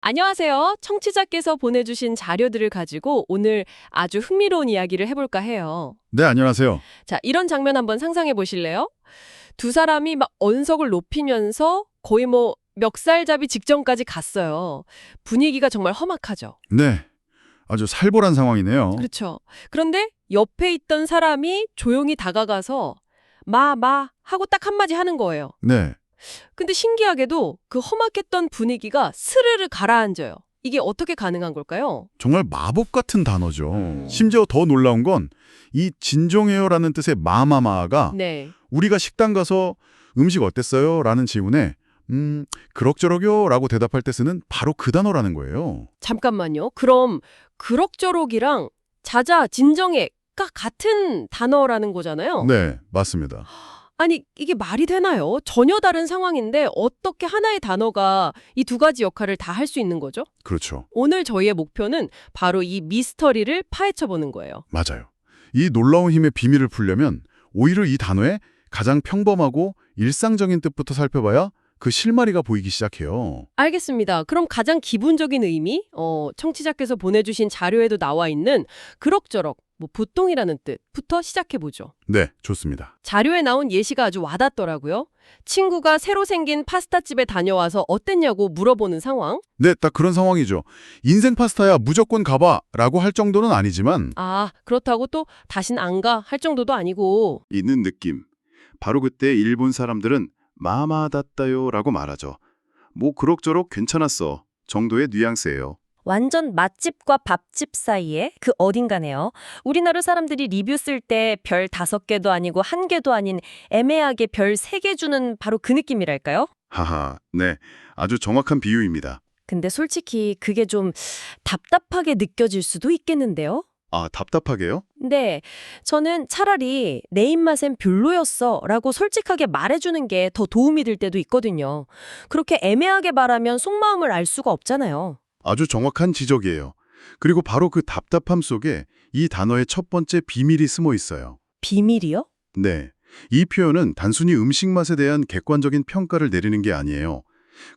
안녕하세요. 청취자께서 보내주신 자료들을 가지고 오늘 아주 흥미로운 이야기를 해볼까 해요. 네, 안녕하세요. 자, 이런 장면 한번 상상해 보실래요? 두 사람이 막 언석을 높이면서 거의 뭐 멱살잡이 직전까지 갔어요. 분위기가 정말 험악하죠. 네, 아주 살벌한 상황이네요. 그렇죠. 그런데 옆에 있던 사람이 조용히 다가가서 마 하고 딱 한마디 하는 거예요. 네, 근데 신기하게도 그 험악했던 분위기가 스르르 가라앉아요. 이게 어떻게 가능한 걸까요? 정말 마법 같은 단어죠. 심지어 더 놀라운 건 이 진정해요라는 뜻의 마마마가 네. 우리가 식당 가서 음식 어땠어요? 라는 질문에 그럭저럭요 라고 대답할 때 쓰는 바로 그 단어라는 거예요. 잠깐만요. 그럼 그럭저럭이랑 자자, 진정해가 같은 단어라는 거잖아요. 네, 맞습니다. 아니, 이게 말이 되나요? 전혀 다른 상황인데 어떻게 하나의 단어가 이 두 가지 역할을 다 할 수 있는 거죠? 그렇죠. 오늘 저희의 목표는 바로 이 미스터리를 파헤쳐보는 거예요. 맞아요. 이 놀라운 힘의 비밀을 풀려면 오히려 이 단어의 가장 평범하고 일상적인 뜻부터 살펴봐야 그 실마리가 보이기 시작해요. 알겠습니다. 그럼 가장 기본적인 의미, 청취자께서 보내주신 자료에도 나와 있는 그럭저럭, 보통이라는 뜻부터 시작해보죠. 네, 좋습니다. 자료에 나온 예시가 아주 와닿더라고요. 친구가 새로 생긴 파스타집에 다녀와서 어땠냐고 물어보는 상황. 네, 딱 그런 상황이죠. 인생 파스타야 무조건 가봐 라고 할 정도는 아니지만 아, 그렇다고 또 다신 안 가 할 정도도 아니고. 있는 느낌. 바로 그때 일본 사람들은 마마다tta요라고 말하죠. 뭐 그럭저럭 괜찮았어 정도의 뉘앙스예요. 완전 맛집과 밥집 사이에 그 어딘가네요. 우리나라 사람들이 리뷰 쓸 때 별 5개도 아니고 1개도 아닌 애매하게 별 3개 주는 바로 그 느낌이랄까요? 하하, 네, 아주 정확한 비유입니다. 근데 솔직히 그게 좀 답답하게 느껴질 수도 있겠는데요? 아, 답답하게요? 네, 저는 차라리 내 입맛엔 별로였어 라고 솔직하게 말해주는 게 더 도움이 될 때도 있거든요. 그렇게 애매하게 말하면 속마음을 알 수가 없잖아요. 아주 정확한 지적이에요. 그리고 바로 그 답답함 속에 이 단어의 첫 번째 비밀이 숨어 있어요. 비밀이요? 네, 이 표현은 단순히 음식 맛에 대한 객관적인 평가를 내리는 게 아니에요.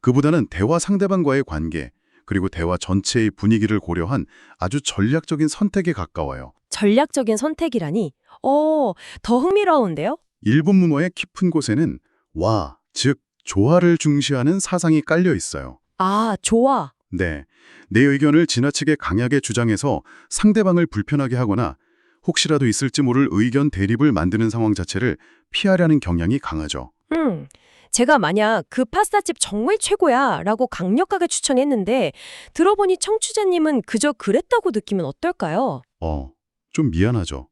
그보다는 대화 상대방과의 관계, 그리고 대화 전체의 분위기를 고려한 아주 전략적인 선택에 가까워요. 전략적인 선택이라니? 더 흥미로운데요? 일본 문화의 깊은 곳에는 와, 즉 조화를 중시하는 사상이 깔려 있어요. 아, 좋아. 네, 내 의견을 지나치게 강하게 주장해서 상대방을 불편하게 하거나 혹시라도 있을지 모를 의견 대립을 만드는 상황 자체를 피하려는 경향이 강하죠. 제가 만약 그 파스타집 정말 최고야 라고 강력하게 추천했는데 들어보니 청취자님은 그저 그랬다고 느끼면 어떨까요? 좀 미안하죠.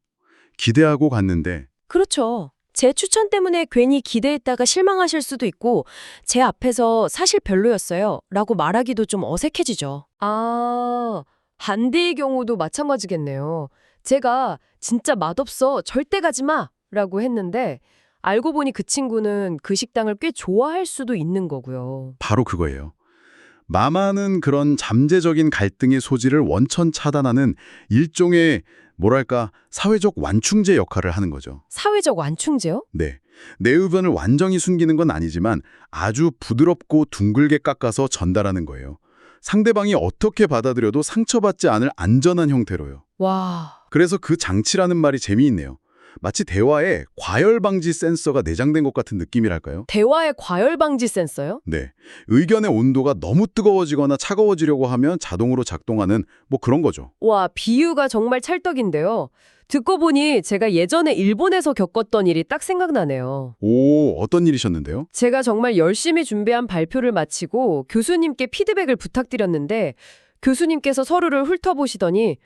기대하고 갔는데 그렇죠. 제 추천 때문에 괜히 기대했다가 실망하실 수도 있고 제 앞에서 사실 별로였어요 라고 말하기도 좀 어색해지죠. 아, 반대의 경우도 마찬가지겠네요. 제가 진짜 맛없어, 절대 가지 마! 라고 했는데 알고 보니 그 친구는 그 식당을 꽤 좋아할 수도 있는 거고요. 바로 그거예요. 마마는 그런 잠재적인 갈등의 소지를 원천 차단하는 일종의 뭐랄까 사회적 완충제 역할을 하는 거죠. 사회적 완충제요? 네, 내 의견을 완전히 숨기는 건 아니지만 아주 부드럽고 둥글게 깎아서 전달하는 거예요. 상대방이 어떻게 받아들여도 상처받지 않을 안전한 형태로요. 와, 그래서 그 장치라는 말이 재미있네요. 마치 대화에 과열 방지 센서가 내장된 것 같은 느낌이랄까요? 대화의 과열 방지 센서요? 네, 의견의 온도가 너무 뜨거워지거나 차가워지려고 하면 자동으로 작동하는 뭐 그런 거죠. 와, 비유가 정말 찰떡인데요. 듣고 보니 제가 예전에 일본에서 겪었던 일이 딱 생각나네요. 오, 어떤 일이셨는데요? 제가 정말 열심히 준비한 발표를 마치고 교수님께 피드백을 부탁드렸는데 교수님께서 서류를 훑어보시더니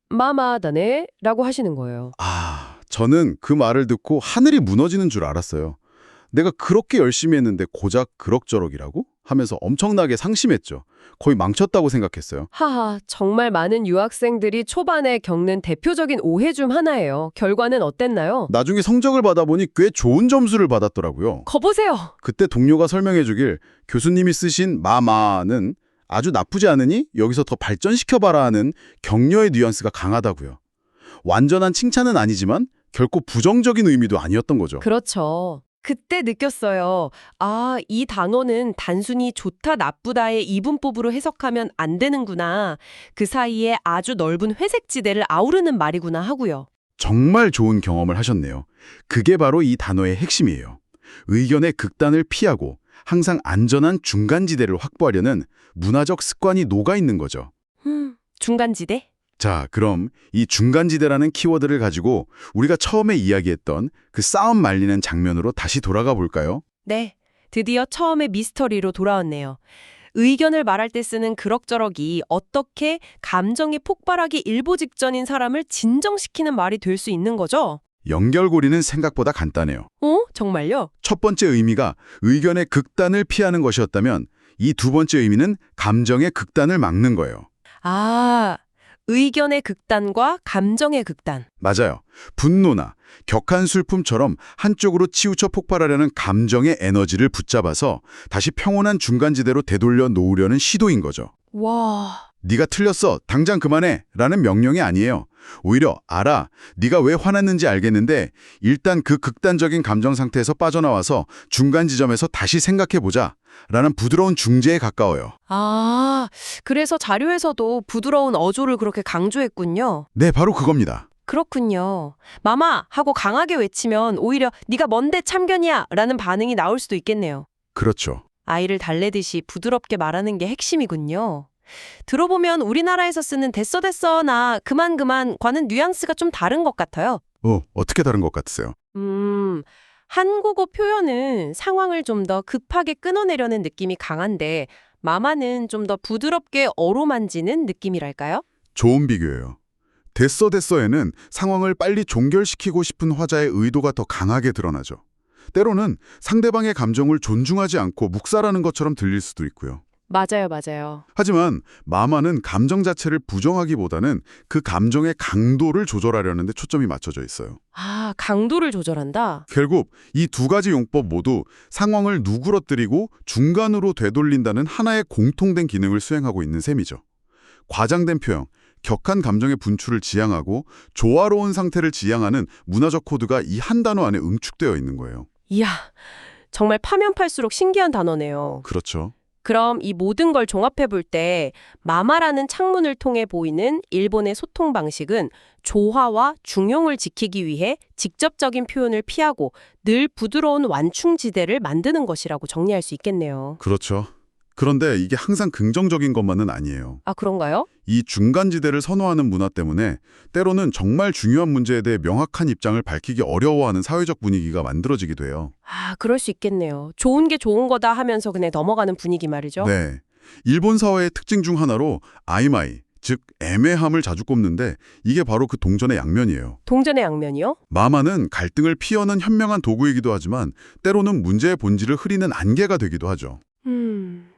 마마다네 라고 하시는 거예요. 아, 저는 그 말을 듣고 하늘이 무너지는 줄 알았어요. 내가 그렇게 열심히 했는데 고작 그럭저럭이라고? 하면서 엄청나게 상심했죠. 거의 망쳤다고 생각했어요. 하하, 정말 많은 유학생들이 초반에 겪는 대표적인 오해 중 하나예요. 결과는 어땠나요? 나중에 성적을 받아보니 꽤 좋은 점수를 받았더라고요. 거보세요. 그때 동료가 설명해 주길 교수님이 쓰신 마마는 아주 나쁘지 않으니 여기서 더 발전시켜봐라 하는 격려의 뉘앙스가 강하다고요. 완전한 칭찬은 아니지만 결코 부정적인 의미도 아니었던 거죠. 그렇죠. 그때 느꼈어요. 아, 이 단어는 단순히 좋다, 나쁘다의 이분법으로 해석하면 안 되는구나. 그 사이에 아주 넓은 회색지대를 아우르는 말이구나 하고요. 정말 좋은 경험을 하셨네요. 그게 바로 이 단어의 핵심이에요. 의견의 극단을 피하고 항상 안전한 중간지대를 확보하려는 문화적 습관이 녹아있는 거죠. 중간지대? 자, 그럼 이 중간지대라는 키워드를 가지고 우리가 처음에 이야기했던 그 싸움 말리는 장면으로 다시 돌아가 볼까요? 네, 드디어 처음에 미스터리로 돌아왔네요. 의견을 말할 때 쓰는 그럭저럭이 어떻게 감정이 폭발하기 일보 직전인 사람을 진정시키는 말이 될 수 있는 거죠? 연결고리는 생각보다 간단해요. 정말요? 첫 번째 의미가 의견의 극단을 피하는 것이었다면 이 두 번째 의미는 감정의 극단을 막는 거예요. 아, 의견의 극단과 감정의 극단. 맞아요. 분노나 격한 슬픔처럼 한쪽으로 치우쳐 폭발하려는 감정의 에너지를 붙잡아서 다시 평온한 중간지대로 되돌려 놓으려는 시도인 거죠. 와, 네가 틀렸어. 당장 그만해. 라는 명령이 아니에요. 오히려 알아. 네가 왜 화났는지 알겠는데 일단 그 극단적인 감정 상태에서 빠져나와서 중간 지점에서 다시 생각해보자. 라는 부드러운 중재에 가까워요. 아, 그래서 자료에서도 부드러운 어조를 그렇게 강조했군요. 네, 바로 그겁니다. 그렇군요. 마마 하고 강하게 외치면 오히려 네가 뭔데 참견이야 라는 반응이 나올 수도 있겠네요. 그렇죠. 아이를 달래듯이 부드럽게 말하는 게 핵심이군요. 들어보면 우리나라에서 쓰는 됐어나 그만과는 뉘앙스가 좀 다른 것 같아요. 어떻게 다른 것 같으세요? 한국어 표현은 상황을 좀 더 급하게 끊어내려는 느낌이 강한데 마마는 좀 더 부드럽게 어루만지는 느낌이랄까요? 좋은 비교예요. 됐어에는 상황을 빨리 종결시키고 싶은 화자의 의도가 더 강하게 드러나죠. 때로는 상대방의 감정을 존중하지 않고 묵살하는 것처럼 들릴 수도 있고요. 맞아요. 하지만 마마는 감정 자체를 부정하기보다는 그 감정의 강도를 조절하려는 데 초점이 맞춰져 있어요. 아, 강도를 조절한다? 결국 이 두 가지 용법 모두 상황을 누그러뜨리고 중간으로 되돌린다는 하나의 공통된 기능을 수행하고 있는 셈이죠. 과장된 표현, 격한 감정의 분출을 지향하고 조화로운 상태를 지향하는 문화적 코드가 이 한 단어 안에 응축되어 있는 거예요. 이야, 정말 파면 팔수록 신기한 단어네요. 그렇죠. 그럼 이 모든 걸 종합해 볼 때 마마라는 창문을 통해 보이는 일본의 소통 방식은 조화와 중용을 지키기 위해 직접적인 표현을 피하고 늘 부드러운 완충지대를 만드는 것이라고 정리할 수 있겠네요. 그렇죠. 그런데 이게 항상 긍정적인 것만은 아니에요. 아, 그런가요? 이 중간지대를 선호하는 문화 때문에 때로는 정말 중요한 문제에 대해 명확한 입장을 밝히기 어려워하는 사회적 분위기가 만들어지기도 해요. 아, 그럴 수 있겠네요. 좋은 게 좋은 거다 하면서 그냥 넘어가는 분위기 말이죠. 네. 일본 사회의 특징 중 하나로 아이마이, 즉 애매함을 자주 꼽는데 이게 바로 그 동전의 양면이에요. 동전의 양면이요? 마마는 갈등을 피하는 현명한 도구이기도 하지만 때로는 문제의 본질을 흐리는 안개가 되기도 하죠.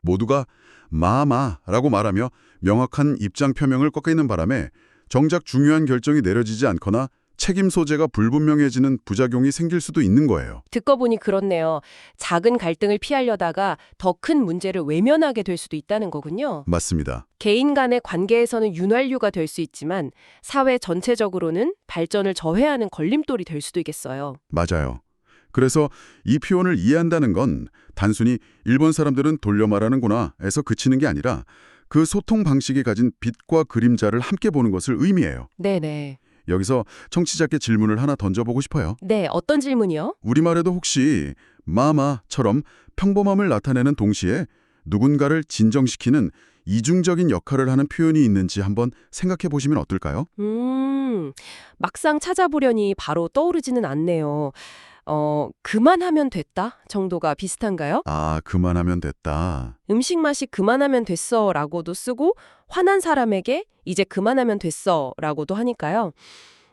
모두가 마마라고 말하며 명확한 입장 표명을 꺾이는 바람에 정작 중요한 결정이 내려지지 않거나 책임 소재가 불분명해지는 부작용이 생길 수도 있는 거예요. 듣고 보니 그렇네요. 작은 갈등을 피하려다가 더 큰 문제를 외면하게 될 수도 있다는 거군요. 맞습니다. 개인 간의 관계에서는 윤활유가 될 수 있지만 사회 전체적으로는 발전을 저해하는 걸림돌이 될 수도 있겠어요. 맞아요. 그래서 이 표현을 이해한다는 건 단순히 일본 사람들은 돌려 말하는구나 에서 그치는 게 아니라 그 소통 방식이 가진 빛과 그림자를 함께 보는 것을 의미해요. 네네. 여기서 청취자께 질문을 하나 던져보고 싶어요. 네, 어떤 질문이요? 우리말에도 혹시 마마처럼 평범함을 나타내는 동시에 누군가를 진정시키는 이중적인 역할을 하는 표현이 있는지 한번 생각해 보시면 어떨까요? 막상 찾아보려니 바로 떠오르지는 않네요. 그만하면 됐다 정도가 비슷한가요? 아, 그만하면 됐다. 음식 맛이 그만하면 됐어 라고도 쓰고 화난 사람에게 이제 그만하면 됐어 라고도 하니까요.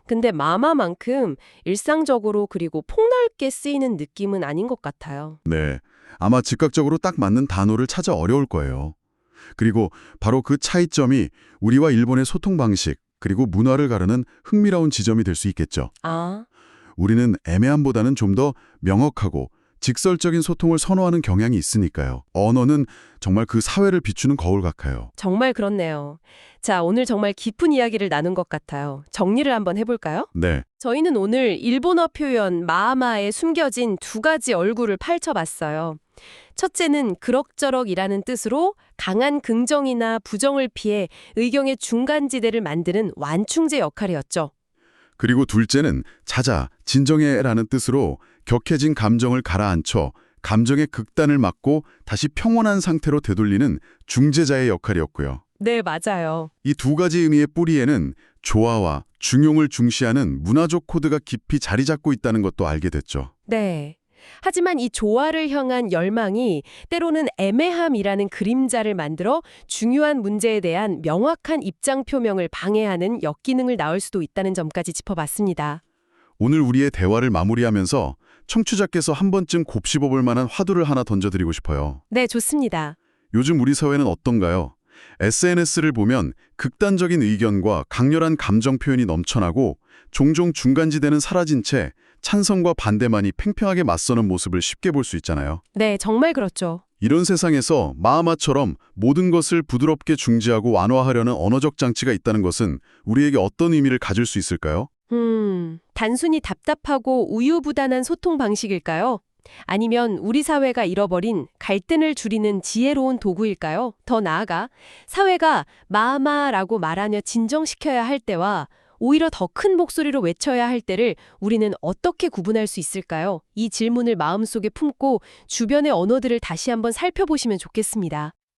근데 마마만큼 일상적으로 그리고 폭넓게 쓰이는 느낌은 아닌 것 같아요. 네, 아마 즉각적으로 딱 맞는 단어를 찾아 어려울 거예요. 그리고 바로 그 차이점이 우리와 일본의 소통 방식 그리고 문화를 가르는 흥미로운 지점이 될 수 있겠죠. 아, 우리는 애매함보다는 좀 더 명확하고 직설적인 소통을 선호하는 경향이 있으니까요. 언어는 정말 그 사회를 비추는 거울 같아요. 정말 그렇네요. 자, 오늘 정말 깊은 이야기를 나눈 것 같아요. 정리를 한번 해볼까요? 네. 저희는 오늘 일본어 표현 마아마에 숨겨진 두 가지 얼굴을 펼쳐봤어요. 첫째는 그럭저럭이라는 뜻으로 강한 긍정이나 부정을 피해 의경의 중간지대를 만드는 완충제 역할이었죠. 그리고 둘째는 자자, 진정해라는 뜻으로 격해진 감정을 가라앉혀 감정의 극단을 막고 다시 평온한 상태로 되돌리는 중재자의 역할이었고요. 네, 맞아요. 이 두 가지 의미의 뿌리에는 조화와 중용을 중시하는 문화적 코드가 깊이 자리 잡고 있다는 것도 알게 됐죠. 네. 하지만 이 조화를 향한 열망이 때로는 애매함이라는 그림자를 만들어 중요한 문제에 대한 명확한 입장 표명을 방해하는 역기능을 낳을 수도 있다는 점까지 짚어봤습니다. 오늘 우리의 대화를 마무리하면서 청취자께서 한 번쯤 곱씹어볼 만한 화두를 하나 던져드리고 싶어요. 네, 좋습니다. 요즘 우리 사회는 어떤가요? SNS를 보면 극단적인 의견과 강렬한 감정 표현이 넘쳐나고 종종 중간지대는 사라진 채 찬성과 반대만이 팽팽하게 맞서는 모습을 쉽게 볼 수 있잖아요. 네, 정말 그렇죠. 이런 세상에서 마하마처럼 모든 것을 부드럽게 중재하고 완화하려는 언어적 장치가 있다는 것은 우리에게 어떤 의미를 가질 수 있을까요? 단순히 답답하고 우유부단한 소통 방식일까요? 아니면 우리 사회가 잃어버린 갈등을 줄이는 지혜로운 도구일까요? 더 나아가 사회가 마마라고 말하며 진정시켜야 할 때와 오히려 더 큰 목소리로 외쳐야 할 때를 우리는 어떻게 구분할 수 있을까요? 이 질문을 마음속에 품고 주변의 언어들을 다시 한번 살펴보시면 좋겠습니다.